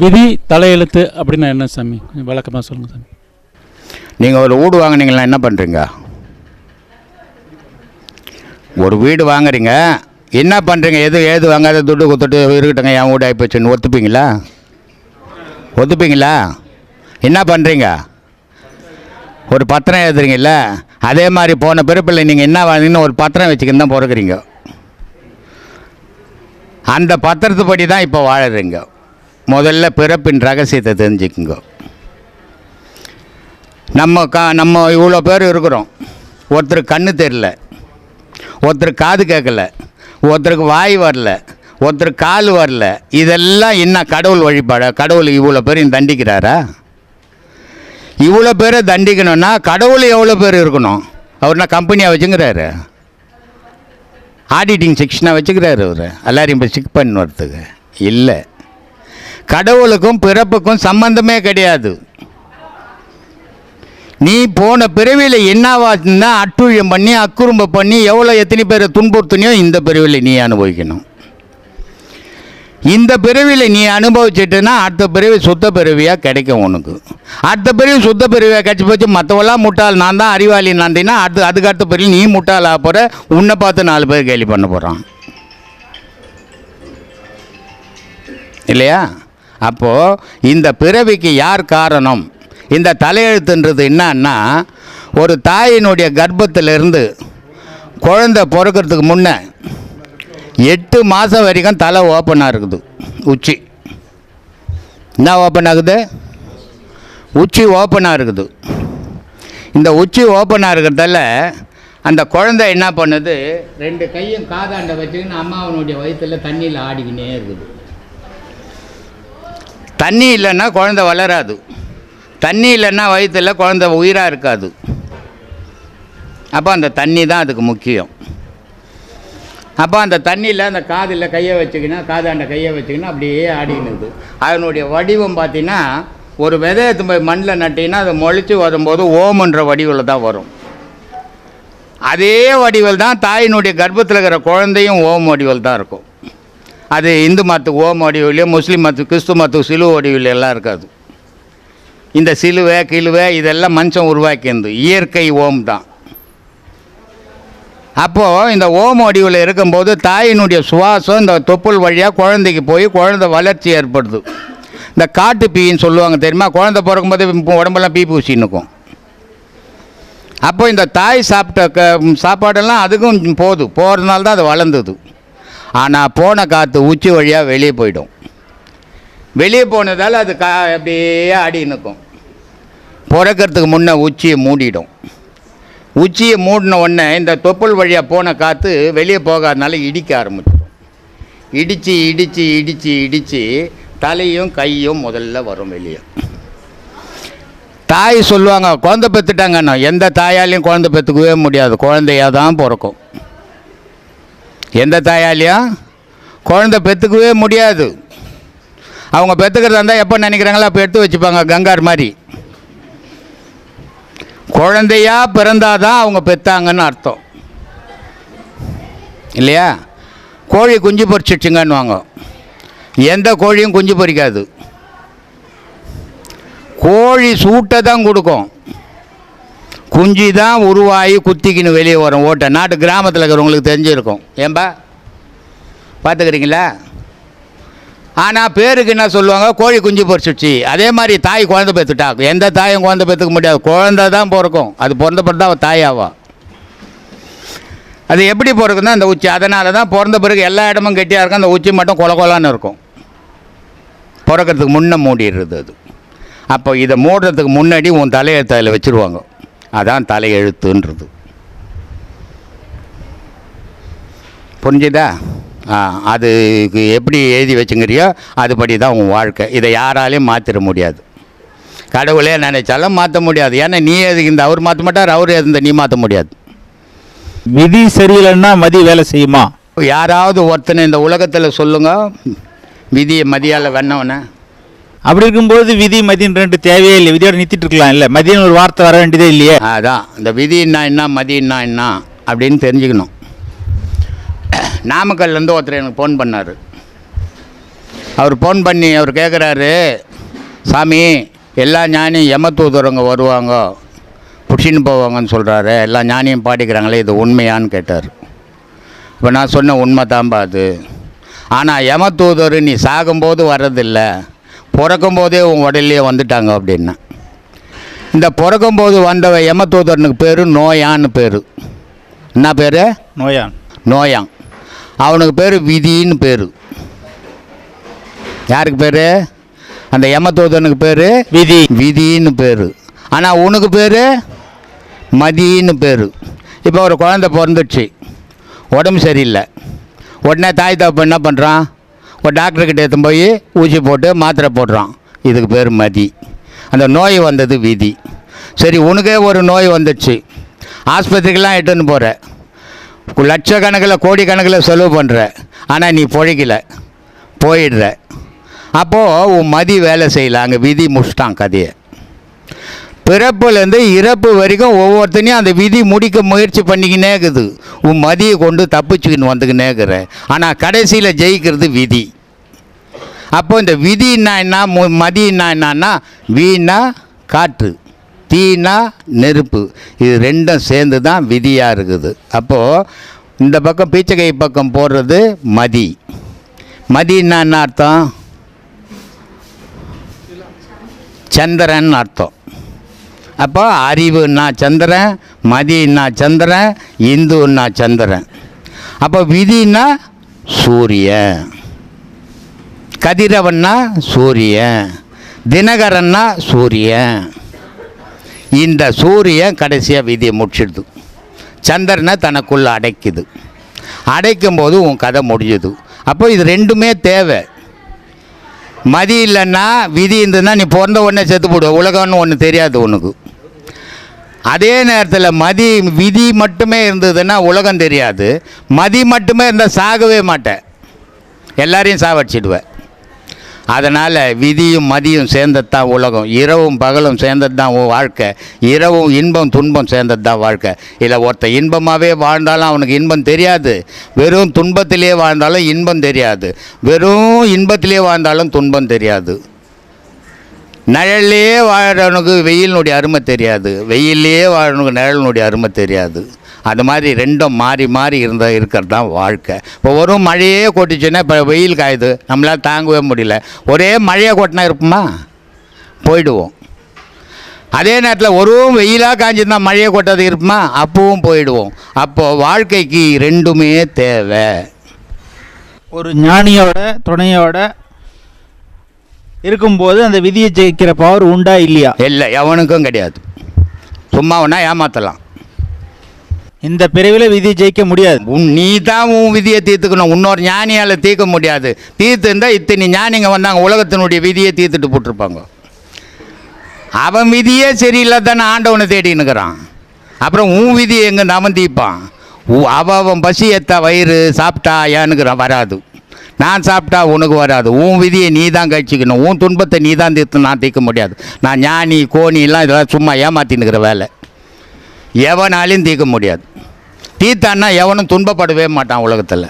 விதி தலையெழுத்து அப்படின்னா என்ன சாமி? கொஞ்சம் விளக்கமாக சொல்லுங்கள் சாமி. நீங்கள் ஒரு வீடு வாங்கினீங்களா, என்ன பண்ணுறீங்க? ஒரு வீடு வாங்குறீங்க, என்ன பண்ணுறீங்க? ஏது வாங்காத துட்டு கொடுத்துட்டு இருக்கட்டுங்க, என் வீடு ஆகிப்போச்சுன்னு ஒத்துப்பீங்களா? ஒத்துப்பீங்களா? என்ன பண்ணுறீங்க? ஒரு பத்திரம் எழுதுறீங்கல்ல, அதே மாதிரி போன பிறப்பில் நீங்கள் என்ன வாங்கினீங்கன்னு ஒரு பத்திரம் வச்சுக்கின்னு தான் பிறகுறீங்க. அந்த பத்திரத்துப்படி தான் இப்போ வாழறீங்க. முதல்ல பிறப்பின் ரகசியத்தை தெரிஞ்சுக்குங்க. நம்ம இவ்வளோ பேர் இருக்கிறோம். ஒருத்தருக்கு கண்ணு தெரியல, ஒருத்தருக்கு காது கேட்கல, ஒருத்தருக்கு வாய் வரல, ஒருத்தருக்கு கால் வரல. இதெல்லாம் என்ன கடவுள் வழிபாட? கடவுள் இவ்வளோ பேரையும் தண்டிக்கிறாரா? இவ்வளோ பேரை தண்டிக்கணும்னா கடவுள் எவ்வளோ பேர் இருக்கணும்? அவர்னா கம்பெனியாக வச்சுங்கிறாரு, ஆடிட்டிங் செக்ஷனாக வச்சுக்கிறாரு அவர், எல்லாரையும் இப்போ செக் பண்ணி வரத்துக்கு இல்லை. கடவுளுக்கும் பிறப்புக்கும் சம்பந்தமே கிடையாது. நீ போன பிறவியில் என்னவாச்சுன்னா அட்டுழியம் பண்ணி அக்குறும்ப பண்ணி எவ்வளோ எத்தனை பேரை துன்புறுத்தினியோ இந்த பிறவியில் நீ அனுபவிக்கணும். இந்த பிறவியில் நீ அனுபவிச்சிட்டுன்னா அடுத்த பிறவி சுத்த பிறவியாக கிடைக்கும் உனக்கு. அடுத்த பிறவி சுத்த பிறவியாக கிடச்சி போச்சு, மற்றவெல்லாம் முட்டாள், நான் தான் அறிவாளி நான்டின்னா அதுக்கு அடுத்த பிறவி நீ முட்டாள் ஆக போகிற. உன்னை பார்த்து 4 பேர் கேலி பண்ண போகிறான் இல்லையா? அப்போது இந்த பிறவிக்கு யார் காரணம்? இந்த தலையெழுத்துன்றது என்னன்னா, ஒரு தாயினுடைய கர்ப்பத்திலிருந்து குழந்தை பிறக்கிறதுக்கு முன்னே 8 மாதம் வரைக்கும் தலை ஓப்பனாக இருக்குது. உச்சி என்ன ஓப்பன் ஆகுது? உச்சி ஓப்பனாக இருக்குது. இந்த உச்சி ஓப்பனாக இருக்கிறதால அந்த குழந்தை என்ன பண்ணுது, 2 கையும் காதாண்டை வச்சுக்கின்னு அம்மாவனுடைய வயிற்றில் தண்ணியில் ஆடிக்கினே இருக்குது. தண்ணி இல்லைன்னா குழந்தை வளராது, தண்ணி இல்லைன்னா வயிற்றில் குழந்தை உயிராக இருக்காது. அப்போ அந்த தண்ணி தான் அதுக்கு முக்கியம். அப்போ அந்த தண்ணியில் அந்த காதில் கையை வச்சுக்கினா, காதாண்ட கையை வச்சுக்கினா அப்படியே ஆடிக்கினுது. அதனுடைய வடிவம் பார்த்தீங்கன்னா, ஒரு விதையத்து போய் மண்ணில் நட்டிங்கன்னா அது முளைச்சி வரும்போது ஓமன்ற வடிவில் தான் வரும். அதே வடிவில் தான் தாயினுடைய கர்ப்பத்தில் இருக்கிற குழந்தையும் ஓம் வடிவில் தான் இருக்கும். அது இந்து மதத்துக்கு ஓம் வடிவிலையோ, முஸ்லீம் மதத்துக்கு, கிறிஸ்துவ மதத்துக்கு சிலுவை வடிவில் எல்லாம் இருக்காது. இந்த சிலுவை கிழுவை இதெல்லாம் மனுஷன் உருவாக்கியது, இயற்கை ஓம் தான். அப்போது இந்த ஓம் வடிவில் இருக்கும்போது தாயினுடைய சுவாசம் இந்த தொப்புள் வழியாக குழந்தைக்கு போய் குழந்தை வளர்ச்சி ஏற்படுது. இந்த காட்டு பீன்னு சொல்லுவாங்க தெரியுமா? குழந்தை பிறக்கும்போது உடம்பெல்லாம் பீ பூசின்னுக்கும். அப்போ இந்த தாய் சாப்பிட்ட சாப்பாடெல்லாம் அதுக்கும் போகிறதுனால தான் அது வளர்ந்தது. ஆனால் போன காற்று உச்சி வழியாக வெளியே போயிடும். வெளியே போனதால் அது அப்படியே ஆடி நிற்கும். பிறக்கிறதுக்கு முன்னே உச்சியை மூடிடும். உச்சியை மூடின உடனே இந்த தொப்புள் வழியாக போன காற்று வெளியே போகாதனால இடிக்க ஆரம்பிச்சிடும். இடித்து இடித்து இடித்து இடித்து தலையும் கையும் முதல்ல வரும் வெளியே. தாய் சொல்லுவாங்க, குழந்தை பெற்றுட்டாங்கண்ணா. எந்த தாயாலையும் குழந்தை பெற்றுக்கவே முடியாது, குழந்தையாக தான் பிறக்கும். எந்த தாயாலையும் குழந்தை பெற்றுக்கவே முடியாது. அவங்க பெற்றுக்கிறதா இருந்தால் எப்போ நினைக்கிறாங்களோ அப்போ எடுத்து வச்சுப்பாங்க, கங்கார் மாதிரி. குழந்தையாக பிறந்தாதான் அவங்க பெற்றாங்கன்னு அர்த்தம் இல்லையா? கோழி குஞ்சு பொறிச்சிடுச்சுங்கன்னுவாங்க. எந்த கோழியும் குஞ்சு பொறிக்காது. கோழி சூட்டை தான் கொடுக்கும், குஞ்சு தான் உருவாகி குத்திக்கின்னு வெளியே வரும். ஓட்டை நாட்டு கிராமத்தில் இருக்கிறவங்களுக்கு தெரிஞ்சிருக்கும். ஏன்பா பார்த்துக்கிறீங்களா? ஆனால் பேருக்கு என்ன சொல்லுவாங்க, கோழி குஞ்சு பொறிச்சிடுச்சு. அதே மாதிரி தாய் குழந்தை பெற்றுட்டா. எந்த தாயும் குழந்தை பெற்றுக்க முடியாது, குழந்தை தான் பிறக்கும். அது பிறந்த பிறகு தான் அவள் தாயாவா. அது எப்படி பிறக்குன்னா அந்த உச்சி. அதனால தான் பிறந்த பிறகு எல்லா இடமும் கெட்டியாக இருக்கும், அந்த உச்சி மட்டும் கொலன்னு இருக்கும். பிறக்கிறதுக்கு முன்னே மூடிடுறது அது. அப்போ இதை மூடுறதுக்கு முன்னாடி உன் தலையெழுத்து அதில் வச்சுருவாங்க. அதான் தலையெழுத்துன்றது. புரிஞ்சுதா? அதுக்கு எப்படி எழுதி வச்சுங்கிறியோ அதுபடி தான் உன் வாழ்க்கை. இதை யாராலையும் மாற்றிட முடியாது. கடவுளே நினைச்சாலும் மாற்ற முடியாது. ஏன்னா நீ எதுக்கு இந்த அவர் மாற்ற மாட்டார், அவர் எது நீ மாற்ற முடியாது. விதி சரியில்லைன்னா மதி வேலை செய்யுமா? யாராவது ஒருத்தனை இந்த உலகத்தில் சொல்லுங்க விதியை மதியால் வெண்ணவன. அப்படி இருக்கும்போது விதி மதின்னு 2 தேவையே இல்லை, விதியோட நிறுத்திட்டு இருக்கலாம். இல்லை, மதியன்னு ஒரு வார்த்தை வர வேண்டியதே இல்லையே. அதான் இந்த விதின்னா என்ன மதின்னா என்ன அப்படின்னு தெரிஞ்சுக்கணும். நாமக்கல்லேருந்து ஒருத்தர் எனக்கு ஃபோன் பண்ணார். அவர் ஃபோன் பண்ணி அவர் கேட்குறாரு, சாமி எல்லா ஞானியும் யமதூதரங்க வருவாங்க புடிச்சின்னு போவாங்கன்னு சொல்கிறாரு, எல்லா ஞானியும் பாடிக்கிறாங்களே, இது உண்மையான்னு கேட்டார். இப்போ நான் சொன்ன உண்மை தான்பா அது. ஆனால் யமதூதர் நீ சாகும்போது வர்றதில்லை, பிறக்கும்போதே உன் உடல்லையே வந்துட்டாங்க அப்படின்னா. இந்த பிறக்கும்போது வந்த யமதூதரனுக்கு பேர் நோயான்னு பேர். என்ன பேர்? நோயான். நோயான். அவனுக்கு பேர் விதின்னு பேர். யாருக்கு பேர்? அந்த யமதூதனுக்கு பேர் விதி. விதின்னு பேர். ஆனால் உனக்கு பேர் மதின்னு பேர். இப்போ ஒரு குழந்தை பிறந்துடுச்சு, உடம்பு சரியில்லை. உடனே தாய் தகப்பன் என்ன பண்ணுறான்? ஒரு டாக்டர்கிட்ட எடுத்துன்னு போய் ஊசி போட்டு மாத்திரை போடுறான். இதுக்கு பேர் மதி. அந்த நோய் வந்தது விதி. சரி, உனக்கே ஒரு நோய் வந்துடுச்சு, ஆஸ்பத்திரிக்கெல்லாம் எட்டுன்னு போகிற, லட்சக்கணக்கில் கோடிக்கணக்கில் செலவு பண்ணுற, ஆனால் நீ பொழைக்கல, போயிடுற. அப்போது உன் மதி வேலை செய்யலை, அங்கே விதி முடிச்சிட்டான் கதையை. பிறப்புலேருந்து இறப்பு வரைக்கும் ஒவ்வொருத்தனையும் அந்த விதி முடிக்க முயற்சி பண்ணிக்கினே இருக்குது. உன் மதியை கொண்டு தப்பிச்சுக்கின்னு வந்துக்கினே இருக்கிற. ஆனால் கடைசியில் ஜெயிக்கிறது விதி. அப்போ இந்த விதின்னா என்ன, மதினா என்னன்னா, வீணா காற்று, தீனா நெருப்பு, இது ரெண்டும் சேர்ந்து தான் விதியாக இருக்குது. அப்போது இந்த பக்கம் பீச்சகை பக்கம் போடுறது மதி. மதினா என்ன அர்த்தம்? சந்திரன் அர்த்தம். அப்போ அறிவுன்னா சந்திரன், மதினா சந்திரன், இந்துன்னா சந்திரன். அப்போ விதினா சூரியன், கதிரவன்னா சூரியன், தினகரன்னா சூரியன். இந்த சூரியன் கடைசியாக விதியை முடிச்சிடுது, சந்திரனை தனக்குள்ளே அடைக்குது. அடைக்கும்போது உன் கதை முடிஞ்சுது. அப்போ இது ரெண்டுமே தேவை. மதி இல்லைன்னா விதி இருந்ததுன்னா நீ பிறந்த உடனே செத்து போடுவ, உலகம்னு ஒன்று தெரியாது உனக்கு. அதே நேரத்தில் விதி மட்டுமே இருந்ததுன்னா உலகம் தெரியாது. மதி மட்டுமே இருந்தால் சாகவே மாட்டேன், எல்லாரையும் சாவடிச்சிடுவேன். அதனால் விதியும் மதியும் சேர்ந்தது தான் உலகம். இரவும் பகலும் சேர்ந்தது தான் உன் வாழ்க்கை. இரவும் இன்பம் துன்பம் சேர்ந்தது தான் வாழ்க்கை. இல்லை ஒருத்தன் இன்பமாகவே வாழ்ந்தாலும் அவனுக்கு இன்பம் தெரியாது, வெறும் துன்பத்திலே வாழ்ந்தாலும் இன்பம் தெரியாது, வெறும் இன்பத்திலே வாழ்ந்தாலும் துன்பம் தெரியாது. நிழல்லையே வாழறவனுக்கு வெயிலினுடைய அருமை தெரியாது, வெயிலே வாழறவனுக்கு நிழலினுடைய அருமை தெரியாது. அது மாதிரி ரெண்டும் மாறி மாறி இருக்கிறது தான் வாழ்க்கை. இப்போ ஒரு மழையே கொட்டிச்சுன்னா இப்போ வெயில் காயுது, நம்மளால் தாங்கவே முடியல. ஒரே மழையை கொட்டினா இருப்போமா? போயிடுவோம். அதே நேரத்தில் ஒரு வெயிலாக காய்ஞ்சிருந்தா மழையை கொட்டாது இருப்போமா? அப்பவும் போயிடுவோம். அப்போது வாழ்க்கைக்கு ரெண்டுமே தேவை. ஒரு ஞானியோட துணையோட இருக்கும்போது அந்த விதியை ஜெயிக்கிற பவர் உண்டா இல்லையா? இல்லை, எவனுக்கும் கிடையாது. சும்மா ஒன்றா ஏமாற்றலாம். இந்த பிறவில விதியை ஜெயிக்க முடியாது. நீ தான் உன் விதியை தீர்த்துக்கணும், இன்னொரு ஞானியால் தீர்க்க முடியாது. தீர்த்துருந்தா இத்தனை ஞானிங்க வந்தாங்க, உலகத்தினுடைய விதியை தீர்த்துட்டு போட்டிருப்பாங்க. அவன் விதியே சரியில்லை தானே ஆண்டவனை தேடினுக்கிறான். அப்புறம் உன் விதியை எங்கே அவன் தீர்ப்பான்? அவன் பசி ஏற்றா வயிறு சாப்பிட்டா ஏன்னுக்கிறான், வராது. நான் சாப்பிட்டா உனக்கு வராது. உன் விதியை நீ தான் கழிச்சிக்கணும், உன் துன்பத்தை நீ தான் தீர்த்து, நான் தீர்க்க முடியாது. நான் ஞானி கோணிலாம் இதெல்லாம் சும்மா ஏமாத்தின்னுக்கிற வேலை, எவனாலையும் தீர்க்க முடியாது. தீர்த்தான்னா எவனும் துன்பப்படவே மாட்டான் உலகத்தில்.